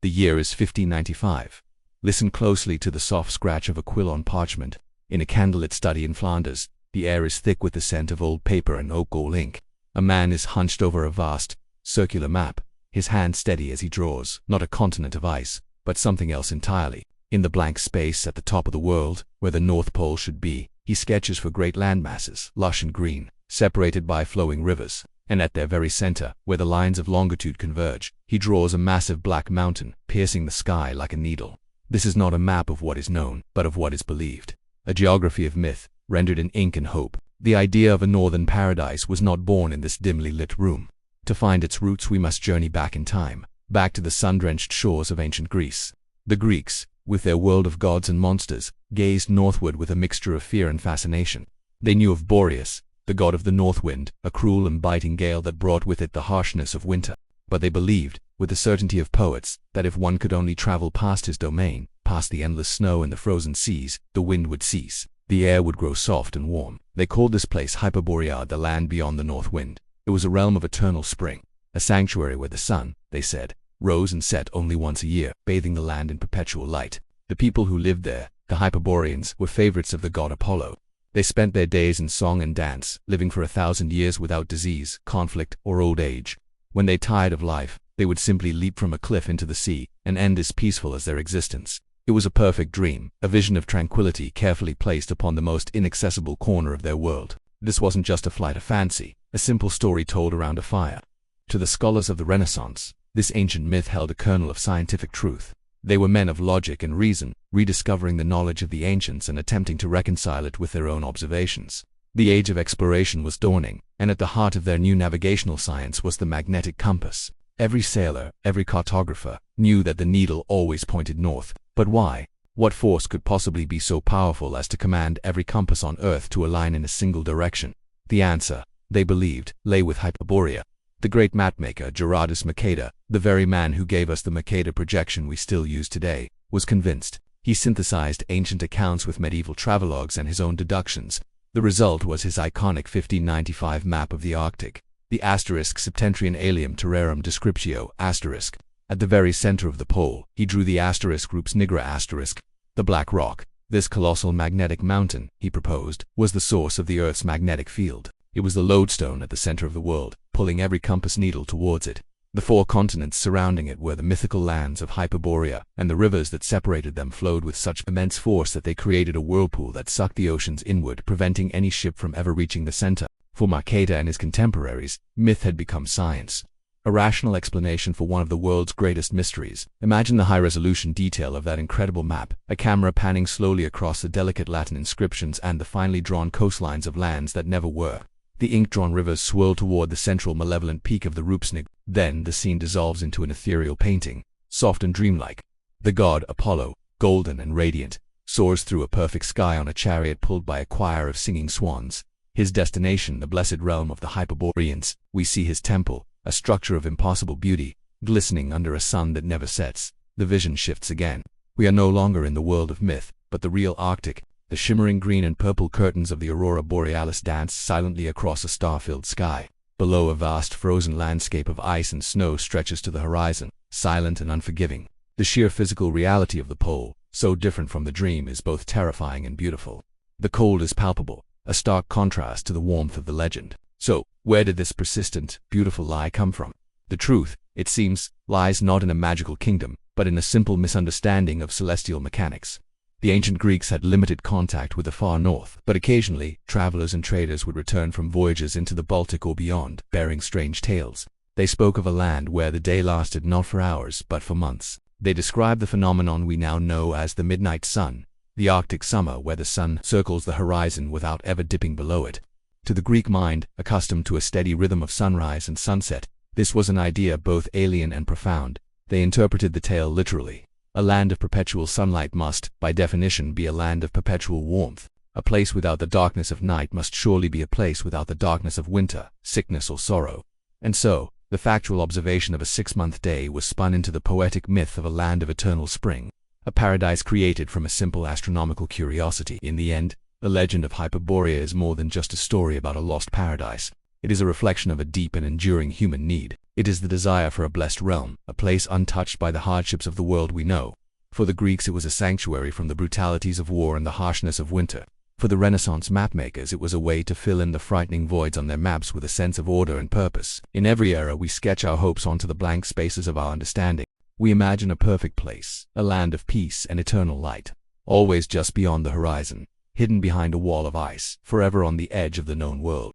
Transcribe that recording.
The year is 1595. Listen closely to the soft scratch of a quill on parchment. In a candlelit study in Flanders, the air is thick with the scent of old paper and oak gall ink. A man is hunched over a vast, circular map, his hand steady as he draws, not a continent of ice, but something else entirely. In the blank space at the top of the world, where the North Pole should be, he sketches for great landmasses, lush and green, separated by flowing rivers, and at their very center, where the lines of longitude converge, he draws a massive black mountain, piercing the sky like a needle. This is not a map of what is known, but of what is believed. A geography of myth, rendered in ink and hope. The idea of a northern paradise was not born in this dimly lit room. To find its roots we must journey back in time, back to the sun-drenched shores of ancient Greece. The Greeks, with their world of gods and monsters, gazed northward with a mixture of fear and fascination. They knew of Boreas, the god of the north wind, a cruel and biting gale that brought with it the harshness of winter. But they believed, with the certainty of poets, that if one could only travel past his domain, past the endless snow and the frozen seas, the wind would cease, the air would grow soft and warm. They called this place Hyperborea, the land beyond the north wind. It was a realm of eternal spring, a sanctuary where the sun, they said, rose and set only once a year, bathing the land in perpetual light. The people who lived there, the Hyperboreans, were favorites of the god Apollo. They spent their days in song and dance, living for 1,000 years without disease, conflict, or old age. When they tired of life, they would simply leap from a cliff into the sea, and end as peaceful as their existence. It was a perfect dream, a vision of tranquility carefully placed upon the most inaccessible corner of their world. This wasn't just a flight of fancy, a simple story told around a fire. To the scholars of the Renaissance, this ancient myth held a kernel of scientific truth. They were men of logic and reason, rediscovering the knowledge of the ancients and attempting to reconcile it with their own observations. The age of exploration was dawning, and at the heart of their new navigational science was the magnetic compass. Every sailor, every cartographer, knew that the needle always pointed north. But why? What force could possibly be so powerful as to command every compass on Earth to align in a single direction? The answer, they believed, lay with Hyperborea. The great mapmaker Gerardus Mercator, the very man who gave us the Mercator projection we still use today, was convinced. He synthesized ancient accounts with medieval travelogues and his own deductions. The result was his iconic 1595 map of the Arctic, the *Septentrion Alium Terrarum Descriptio**. At the very center of the pole, he drew the *Rupes Nigra*. The black rock, this colossal magnetic mountain, he proposed, was the source of the Earth's magnetic field. It was the lodestone at the center of the world, pulling every compass needle towards it. The 4 continents surrounding it were the mythical lands of Hyperborea, and the rivers that separated them flowed with such immense force that they created a whirlpool that sucked the oceans inward, preventing any ship from ever reaching the center. For Mercator and his contemporaries, myth had become science. A rational explanation for one of the world's greatest mysteries. Imagine the high-resolution detail of that incredible map, a camera panning slowly across the delicate Latin inscriptions and the finely drawn coastlines of lands that never were. The ink-drawn rivers swirl toward the central malevolent peak of the Rupes Nigra. Then the scene dissolves into an ethereal painting, soft and dreamlike. The god Apollo, golden and radiant, soars through a perfect sky on a chariot pulled by a choir of singing swans. His destination, the blessed realm of the Hyperboreans. We see his temple, a structure of impossible beauty, glistening under a sun that never sets. The vision shifts again. We are no longer in the world of myth, but the real Arctic. The shimmering green and purple curtains of the aurora borealis dance silently across a star-filled sky. Below, a vast frozen landscape of ice and snow stretches to the horizon, silent and unforgiving. The sheer physical reality of the pole, so different from the dream, is both terrifying and beautiful. The cold is palpable, a stark contrast to the warmth of the legend. So, where did this persistent, beautiful lie come from? The truth, it seems, lies not in a magical kingdom, but in a simple misunderstanding of celestial mechanics. The ancient Greeks had limited contact with the far north, but occasionally, travelers and traders would return from voyages into the Baltic or beyond, bearing strange tales. They spoke of a land where the day lasted not for hours, but for months. They described the phenomenon we now know as the midnight sun, the Arctic summer where the sun circles the horizon without ever dipping below it. To the Greek mind, accustomed to a steady rhythm of sunrise and sunset, this was an idea both alien and profound. They interpreted the tale literally. A land of perpetual sunlight must, by definition, be a land of perpetual warmth. A place without the darkness of night must surely be a place without the darkness of winter, sickness or sorrow. And so, the factual observation of a 6-month day was spun into the poetic myth of a land of eternal spring, a paradise created from a simple astronomical curiosity. In the end, the legend of Hyperborea is more than just a story about a lost paradise. It is a reflection of a deep and enduring human need. It is the desire for a blessed realm, a place untouched by the hardships of the world we know. For the Greeks, it was a sanctuary from the brutalities of war and the harshness of winter. For the Renaissance mapmakers, it was a way to fill in the frightening voids on their maps with a sense of order and purpose. In every era, we sketch our hopes onto the blank spaces of our understanding. We imagine a perfect place, a land of peace and eternal light, always just beyond the horizon, hidden behind a wall of ice, forever on the edge of the known world.